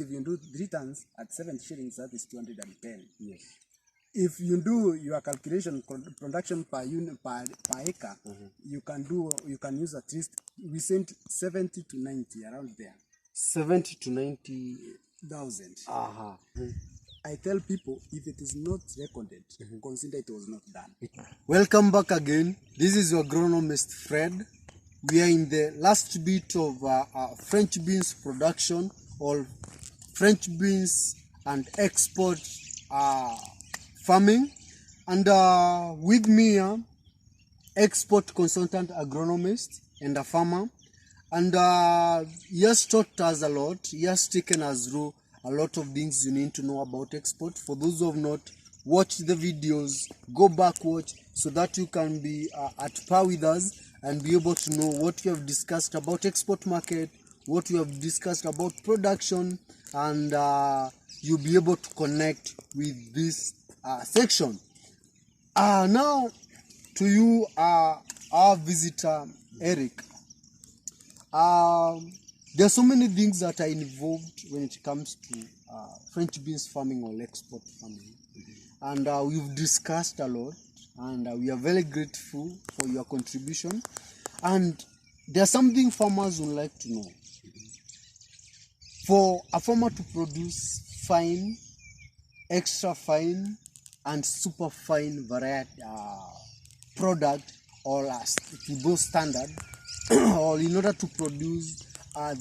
If you do 3 tons at 70 shillings, that is 210. Yes. If you do your calculation production per unit per acre, you can use at least, we sent 70 to 90 around there. 70 to 90,000. I tell people, if it is not recorded, consider it was not done. Welcome back again. This is your agronomist Fred. We are in the last bit of French beans production, or French beans and export farming, and with me export consultant agronomist and a farmer, and he has taught us a lot. He has taken us through a lot of things you need to know about export. For those who have not watched the videos, go back, watch, so that you can be at par with us and be able to know what we have discussed about export market, what we have discussed about production, and you'll be able to connect with this section. Now to you, our visitor Eric. There are so many things that are involved when it comes to French beans farming or export farming, and we've discussed a lot, and we are very grateful for your contribution. And there's something farmers would like to know. For a farmer to produce fine, extra fine, and super fine variety product, or to those standard, or in order to produce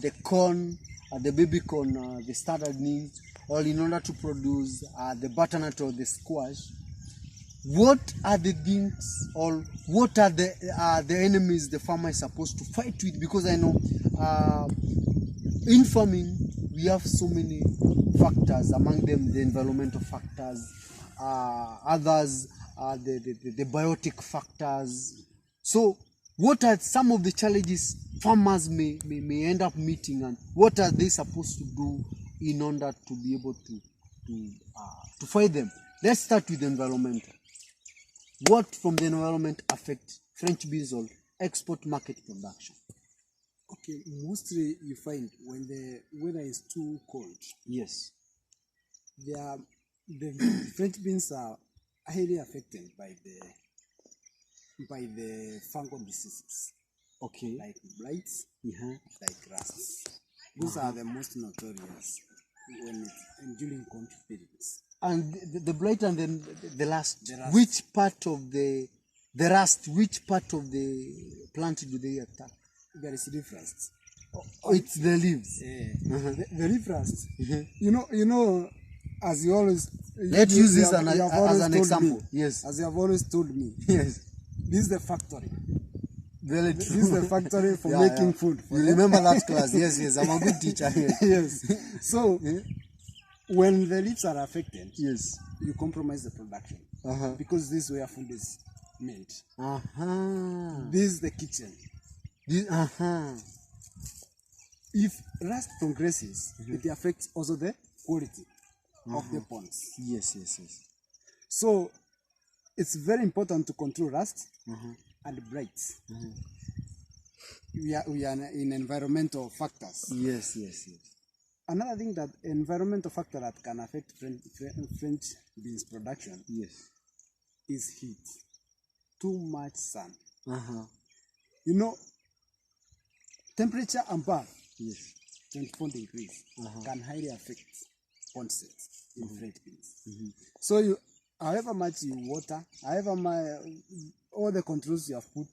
the corn, the baby corn, the standard needs, or in order to produce the butternut or the squash, what are the things, or what are the enemies the farmer is supposed to fight with? Because I know in farming we have so many factors, among them the environmental factors, others the biotic factors. So what are some of the challenges farmers may end up meeting, and what are they supposed to do in order to be able to fight them? Let's start with the environment. What from the environment affects French beans or export market production? Okay, mostly you find when the weather is too cold. Yes. The French beans are highly affected by the fungal diseases. Okay. Like blights, like rusts. Those are the most notorious during cold periods. And the blight and then the rust. Which part of the rust? Which part of the plant do they attack? There is leaf rust. Oh, it's the leaves. The leaf rust. You know, as you always. Let's use this as an example. Yes. As you have always told me. Yes. This is the factory. Very true. This is the factory for making food. You remember that class? Yes. I'm a good teacher. Yes. So, when the leaves are affected, yes, you compromise the production, because this is where food is made. This is the kitchen. If rust progresses, it affects also the quality of the ponds. Yes. So it's very important to control rust and blights. We are in environmental factors. Yes. Another thing, that environmental factor that can affect French beans production, is heat. Too much sun. You know, temperature above 24 degrees can highly affect onset in French beans. So however much you water, all the controls you have put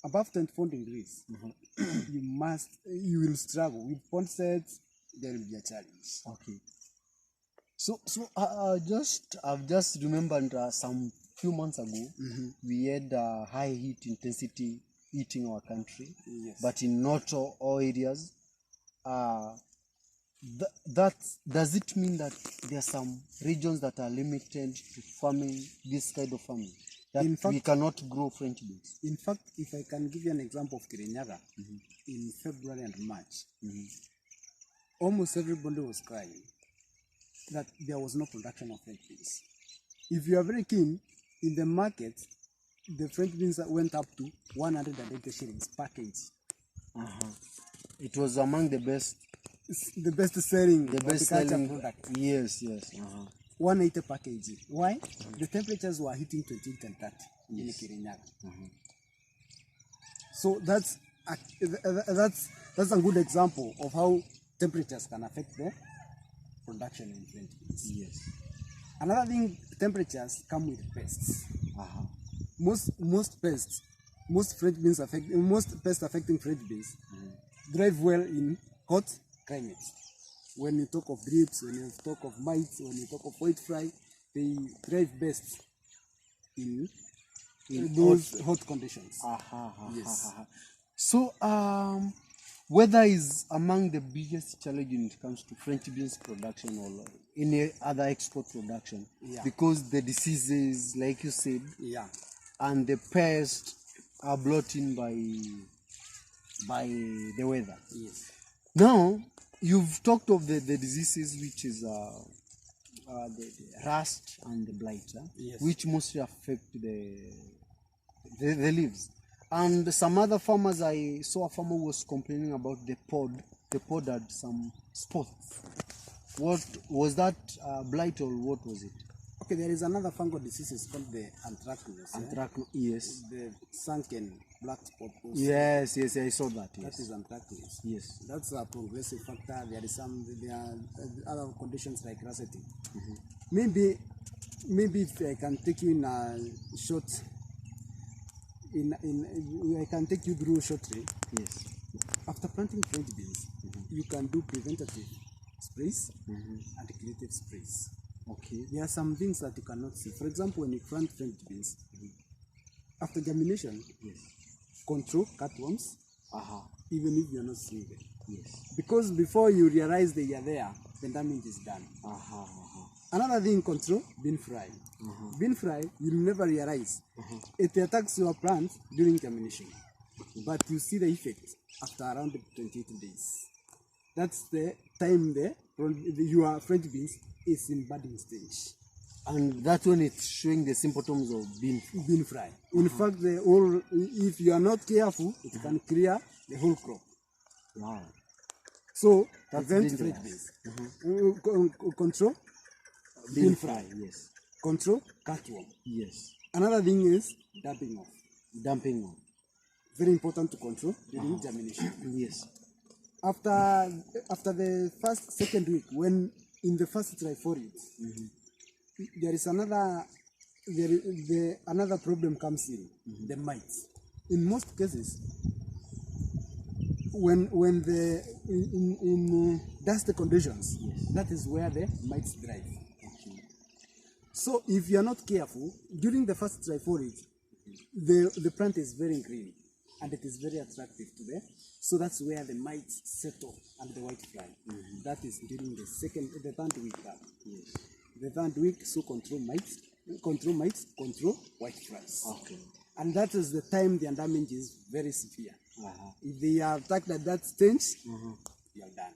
above 24 degrees, you will struggle with ponsets. There will be a challenge. Okay. So I've just remembered some few months ago, we had high heat intensity hitting our country, but in not all areas. That does it mean that there are some regions that are limited to farming this kind of farming? That in fact, we cannot grow French beans. In fact, if I can give you an example of Kirinyaga, in February and March, almost everybody was crying that there was no production of French beans. If you are very keen, in the market, the French beans went up to 180 shillings per kg. It was among the best the best selling The best horticulture selling product. Yes. 180 per kg. Why? The temperatures were hitting 28 and 30 in Kirinyaga. So that's a good example of how temperatures can affect the production in French beans. Yes. Another thing, temperatures come with pests. Most pests affecting French beans thrive well in hot climates. When you talk of thrips, when you talk of mites, when you talk of whitefly, they thrive best in those hot conditions. Yes. So, weather is among the biggest challenge when it comes to French beans production or any other export production. Yeah. Because the diseases, like you said, Yeah. and the pests are brought in by the weather. Yes. Now, you've talked of the diseases, which is the rust and the blight, Yes. which mostly affect the leaves. And some other farmers, I saw a farmer was complaining about the pod. The pod had some spots. What was that, blight, or what was it? Okay, there is another fungal disease called the anthracnose. Anthracnose, yes. The sunken black spot. Yes, I saw that. Yes. That is anthracnose. Yes. That's a progressive factor. There are other conditions like rusting. Maybe if I can take you in a short, I can take you through shortly. Yes. After planting French beans, you can do preventative sprays and curative sprays. Okay. There are some things that you cannot see. For example, when you plant French beans, after germination, control cutworms, even if you are not seeing them. Yes. Because before you realize they are there, the damage is done. Another thing, control bean fly. Bean fly, you'll never realize. It attacks your plant during germination, but you see the effect after around 28 days. That's the time your French beans is in budding stage. And that's when it's showing the symptoms of bean fly. Bean fly. In fact, if you are not careful, it can clear the whole crop. Wow. So, That's prevent dangerous. French beans. Control bean fly. Yes. Control cutworm. Yes. Another thing is damping off. Dumping on. Very important to control during germination. Yes. After the second week, when in the first trifoliate, there is another problem comes in, the mites. In most cases, when in dusty conditions, that is where the mites thrive. So if you are not careful during the first trifoliate, the plant is very green and it is very attractive to them. So that's where the mites settle and the whitefly. That is during the third week. The third week, so control mites, control whiteflies. Okay. And that is the time the damage is very severe. If they are attacked at that stage, you are done.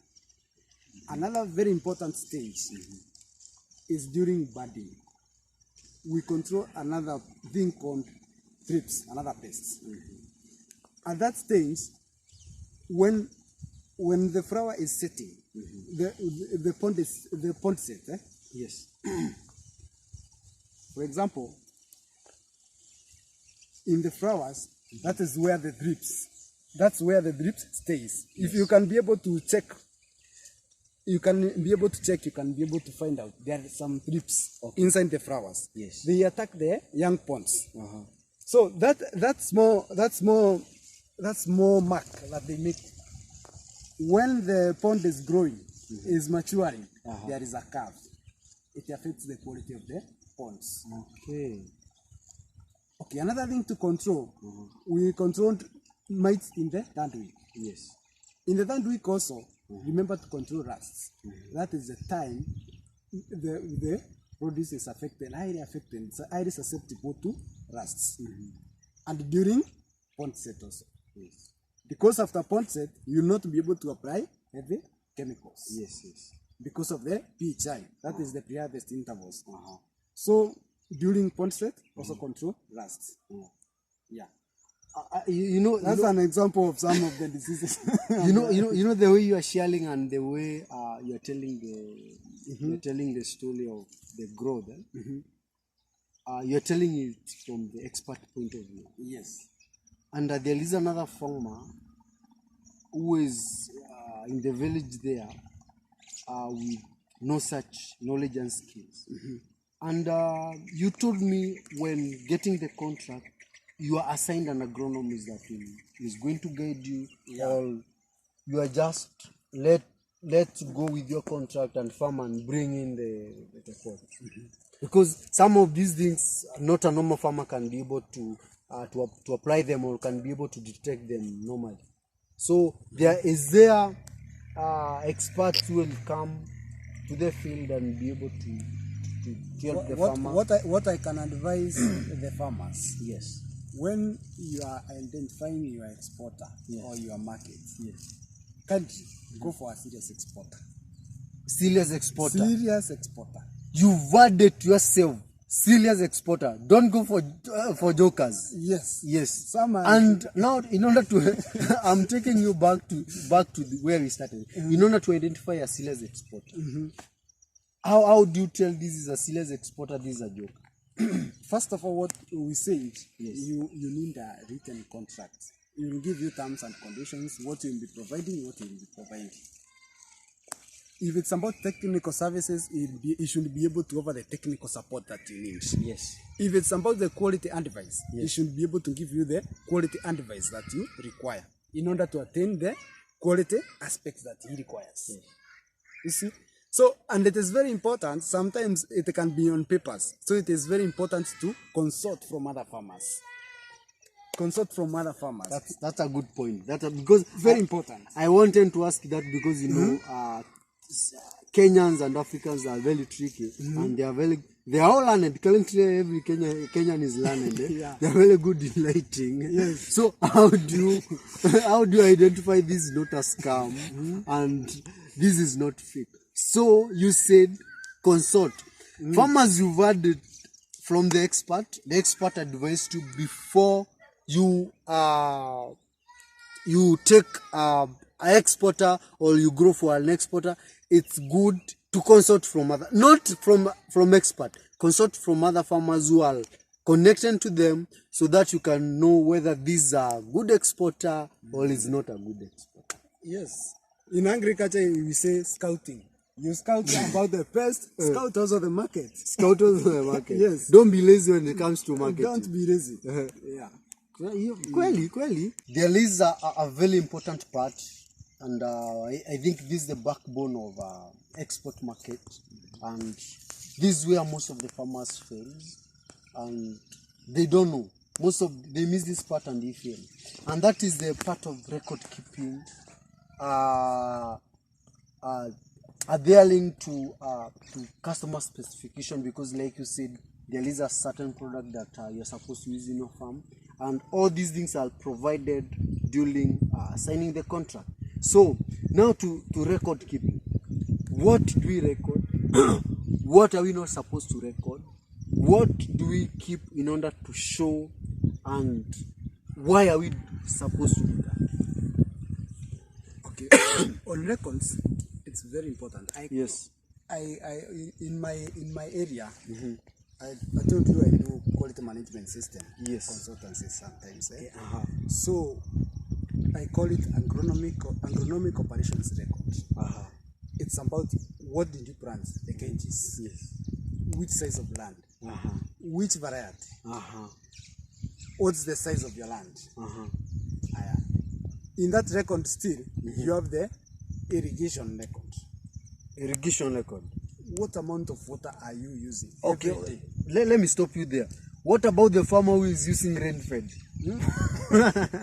Another very important stage is during budding. We control another thing called thrips, another pest. At that stage, when the flower is setting, the pond set. Yes. For example, in the flowers, that is where the thrips. That's where the thrips stays. If you can be able to check, you can be able to find out there are some thrips inside the flowers. Yes. They attack the young ponds. So that's more mark that they make. When the pond is growing, is maturing, there is a curve. It affects the quality of the ponds. Okay, another thing to control, we controlled mites in the third week. Yes. In the third week also, remember to control rusts. That is the time the produce is affected, it's highly susceptible to rusts. And during pond set also. Yes. Because after pond set, you will not be able to apply heavy chemicals. Yes. Because of the PHI, that is the pre-harvest intervals. So during pond set, also control rust. That's an example of some of the diseases. you know the way you are sharing and the way you are telling the story of the growth. You are telling it from the expert point of view. Yes. And there is another farmer who is in the village there with no such knowledge and skills. And you told me when getting the contract, you are assigned an agronomist that is going to guide you, or you are just let go with your contract and farm and bring in the crop. Because some of these things, not a normal farmer can be able to apply them or can be able to detect them normally. So there experts who will come to the field and be able to help the farmer. What I can advise the farmers, Yes, when you are identifying your exporter or your market, country, go for a serious exporter. Serious exporter. Serious exporter. You've added yourself. Serious exporter. Don't go for jokers. Yes. Yes. And now, in order to, I'm taking you back to where we started. In order to identify a serious exporter, how do you tell this is a serious exporter, this is a joke? First of all, what we said, you need a written contract. It will give you terms and conditions, what you will be providing, what you will be providing. If it's about technical services, it should be able to offer the technical support that you need. Yes. If it's about the quality advice, it should be able to give you the quality advice that you require in order to attain the quality aspects that he requires. Yes. You see? So, and it is very important, sometimes it can be on papers. So it is very important to consult from other farmers. Consult from other farmers. That's a good point. Because very important. I wanted to ask that because, you know, Kenyans and Africans are very tricky, and they are all learned. Currently, every Kenyan is learned. They are very good in lighting. Yes. So how do you identify this is not a scam and this is not fake? So you said consult. Farmers, you've heard it from the expert advised you before you take an exporter or you grow for an exporter. It's good to consult from other, not from expert, consult from other farmers who are connected to them, so that you can know whether this is a good exporter or is not a good exporter. Yes. In agriculture, we say scouting. You scout about the pest, scout also the market. Scout also the market. Yes. Don't be lazy when it comes to marketing. Don't be lazy. Yeah. Kweli. There is a very important part, and I think this is the backbone of export market, and this is where most of the farmers fail, and they don't know. They miss this part and they fail, and that is the part of record keeping. Adhering to customer specification, because like you said, there is a certain product that you're supposed to use in your farm, and all these things are provided during signing the contract. So now to record keeping, what do we record? What are we not supposed to record? What do we keep in order to show, and why are we supposed to do that? Okay. On records, it's very important. Yes. In my area, I told you I do quality management system. Yes. Consultancy sometimes. So I call it agronomic operations record. It's about what did you plant, the kgs, which size of land, which variety, what's the size of your land. In that record still, you have the irrigation record. Irrigation record. What amount of water are you using? Okay, let me stop you there. What about the farmer who is using rain-fed?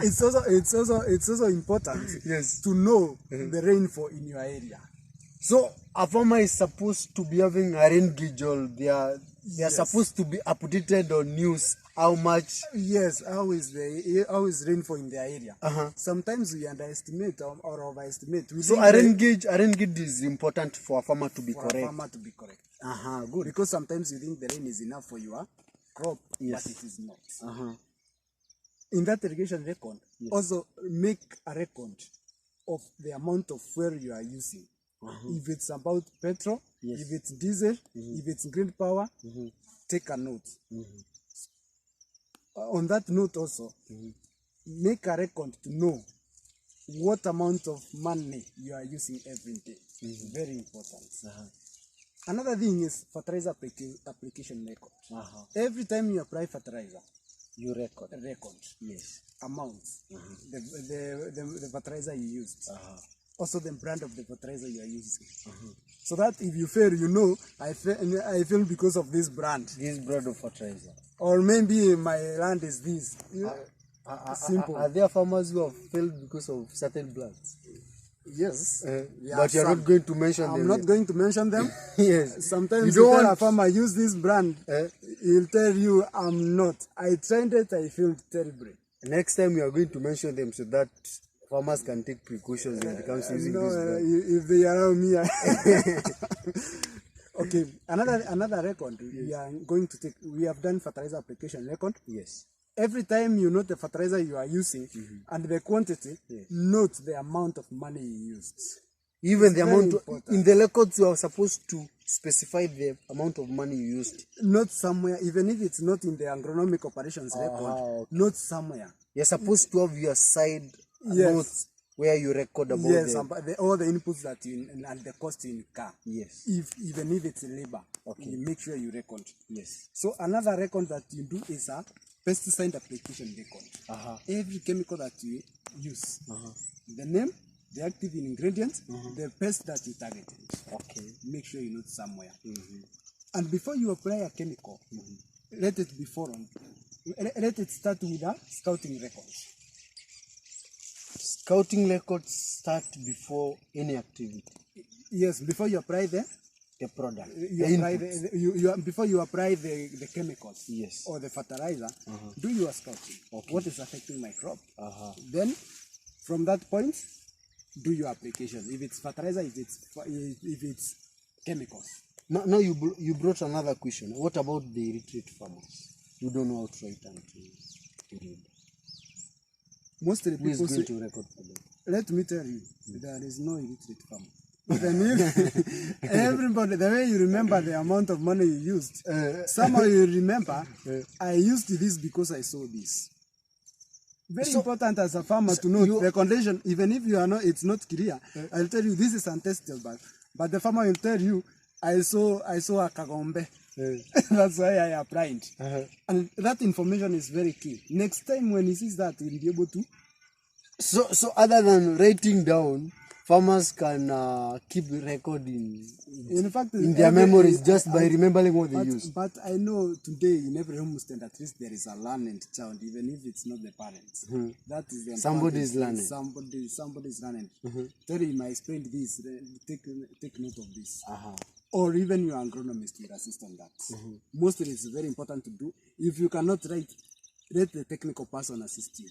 It's also important to know the rainfall in your area. So a farmer is supposed to be having a rain gauge, or they are supposed to be updated on news. How much? Yes, how is rainfall in their area? Sometimes we underestimate or overestimate. So a rain gauge is important for a farmer to be correct. Good. Because sometimes you think the rain is enough for your crop, but it is not. in that irrigation record, Yes. also make a record of the amount of fuel you are using. If it's about petrol, Yes. if it's diesel, if it's grid power, take a note. On that note also, make a record to know what amount of money you are using every day. Very important. Another thing is fertilizer application record. Every time you apply fertilizer, You record. Yes. Amounts, the fertilizer you used, also the brand of the fertilizer you are using. So that if you fail, you know, I fail because of this brand. This brand of fertilizer. Or maybe my land is this. Simple. Are there farmers who have failed because of certain brands? Yes. But you're not going to mention them. I'm not going to mention them. Yes. Sometimes you you don't tell want... a farmer, use this brand. He'll tell you, I'm not. I tried it, I failed terribly. Next time you are going to mention them so that farmers can take precautions when it comes to using this brand. If they allow me. Okay, another record we are going to take. We have done fertilizer application record. Yes. Every time you note the fertilizer you are using and the quantity, note the amount of money you used. Even the amount in the records, you are supposed to specify the amount of money you used. Not somewhere, even if it's not in the agronomic operations record, not somewhere. You're supposed to have your side notes where you record about all the inputs that you and the cost you incur. Yes. Even if it's labor, you make sure you record. Yes. So another record that you do is a pesticide application record. Every chemical that you use, the name, the active ingredient, the pest that you targeted. Make sure you note somewhere. And before you apply a chemical, let it be followed. Let it start with a scouting record. Scouting records start before any activity. Yes, before you apply the product. Before you apply the chemicals, yes, or the fertilizer, do your scouting. What is affecting my crop? Then, from that point, do your application. If it's fertilizer, if it's chemicals. Now you brought another question. What about the illiterate farmers who don't know how to write and to read? Most of the people going to record for them? Let me tell you, there is no illiterate farmer. Everybody, the way you remember the amount of money you used, somehow you remember, I used this because I saw this. Very important as a farmer to know the condition, even if you are not, it's not clear. I'll tell you this is untested, but the farmer will tell you, I saw a kagombe. That's why I applied. And that information is very key. Next time when he sees that, he'll be able to. So other than writing down, farmers can keep recording in their memories just by remembering what they used. But I know today in every homestead at least there is a learned child, even if it's not the parents. That is the somebody is learning. Somebody is learning. Tell him I explained this. Take note of this. Or even your agronomist will assist on that. Mostly it's very important to do. If you cannot write, let the technical person assist you.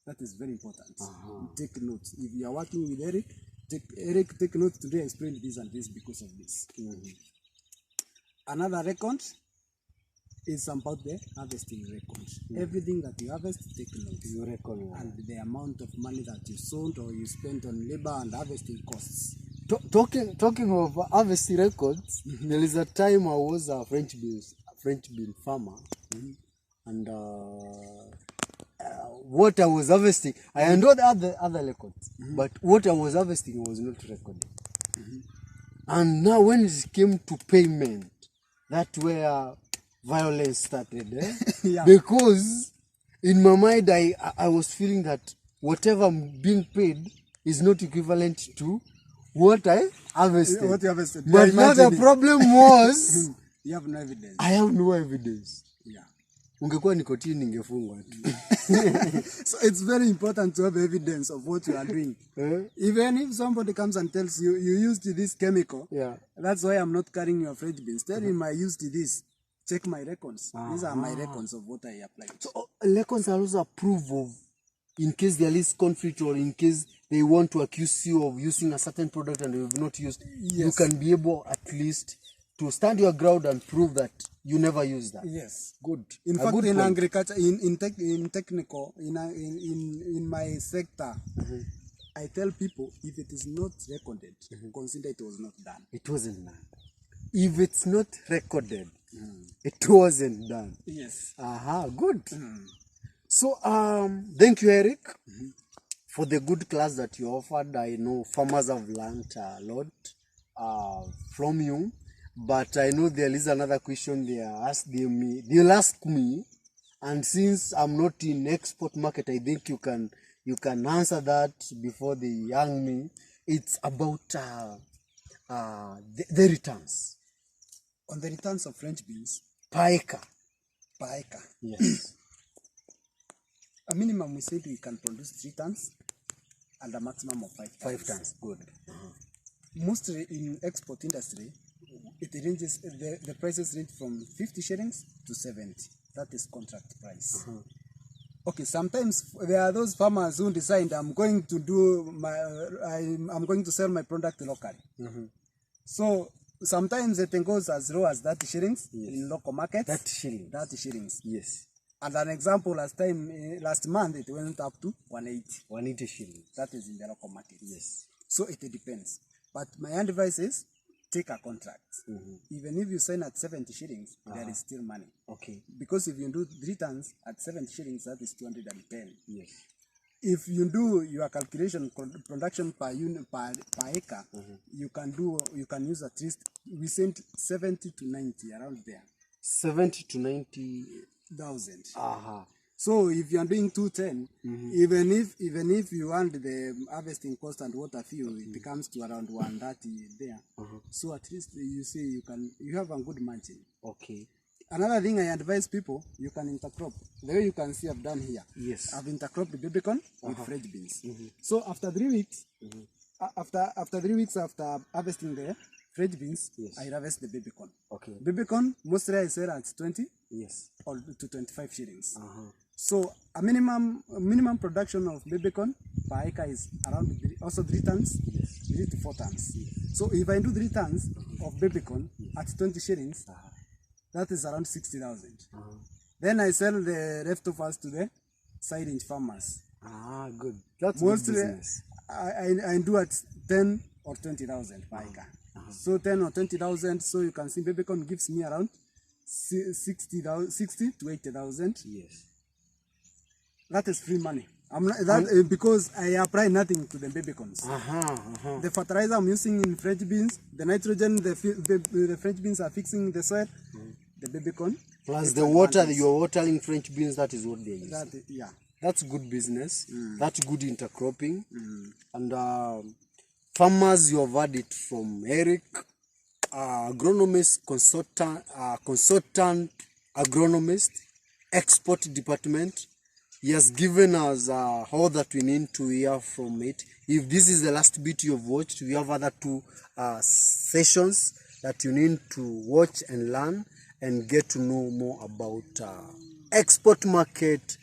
That is very important. Take notes. If you are working with Eric, take notes today. I explained this and this because of this. Another record is about the harvesting record. Everything that you harvest, take notes. You record. And the amount of money that you sold or you spent on labor and harvesting costs. Talking of harvesting records, there is a time I was a French bean farmer, and what I was harvesting, I enrolled other records, but what I was harvesting was not recorded. And now when it came to payment, that's where violence started. Because in my mind, I was feeling that whatever I'm being paid is not equivalent to what I harvested. What you harvested. But now the problem was you have no evidence. I have no evidence. Ungekuwa nikotini ningefungwa tu. So it's very important to have evidence of what you are doing. Even if somebody comes and tells you, you used this chemical, that's why I'm not carrying your French beans. Tell him I used this. Check my records. These are my records of what I applied. So records are also proof of, in case there is conflict or in case they want to accuse you of using a certain product and you have not used, you can be able at least to stand your ground and prove that you never use that. Yes. Good. In A fact, good in point. agriculture, in technical, in my sector, I tell people if it is not recorded, consider it was not done. It wasn't done. If it's not recorded, it wasn't done. Yes. Aha, good. So, thank you, Eric, for the good class that you offered. I know farmers have learned a lot from you, but I know there is another question they'll ask me, and since I'm not in export market, I think you can answer that before they young me. It's about the returns. On the returns of French beans Per acre. per acre. Yes. A minimum we said we can produce 3 tons and a maximum of 5 tons. 5 tons. Good. Mostly in export industry, it ranges, the prices range from 50 shillings to 70. That is contract price. Okay, sometimes there are those farmers who decide I'm going to do I'm going to sell my product locally. So sometimes it goes as low as 30 shillings in local markets. 30 shillings. 30 shillings. Yes. And an example, last month it went up to 180. 180 shillings. That is in the local market. Yes. So it depends. But my advice is take a contract. Even if you sign at 70 shillings, there is still money. Okay. Because if you do 3 tons at 70 shillings, that is 210. Yes. If you do your calculation production per unit per acre, you can use at least, we sent 70 to 90 around there. 70 to 90,000. So if you are doing 210, even if you want the harvesting cost and water fuel, it comes to around 130 there. So at least you see you have a good margin. Okay. Another thing I advise people, you can intercrop. The way you can see I've done here. Yes. I've intercropped the baby corn with French beans. So after 3 weeks, after 3 weeks after harvesting the French beans, I harvest the baby corn. Okay. Baby corn mostly I sell at 20. Yes. Or to 25 shillings. So a minimum production of baby corn per acre is around 3 tons, 3 to 4 tons. So if I do 3 tons of baby corn at 20 shillings, that is around 60,000. Then I sell the leftovers to the silage farmers. Good. That's mostly good business. I do at 10 or 20,000 per acre. So 10 or 20,000. So you can see baby corn gives me around 60 to 80,000. Yes. That is free money. I'm not, because I apply nothing to the baby corns. The fertilizer I'm using in French beans, the nitrogen the French beans are fixing the soil, the baby corn. Plus the water you're watering French beans, that is what they use. That's good business. That's good intercropping. And farmers, you have heard it from Eric, agronomist, consultant agronomist, export department. He has given us all that we need to hear from it. If this is the last bit you've watched, we have other 2 sessions that you need to watch and learn and get to know more about export market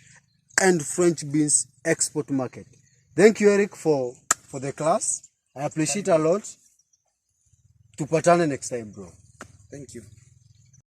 and French beans export market. Thank you, Eric, for the class. I appreciate a lot. Tupatane next time, bro. Thank you.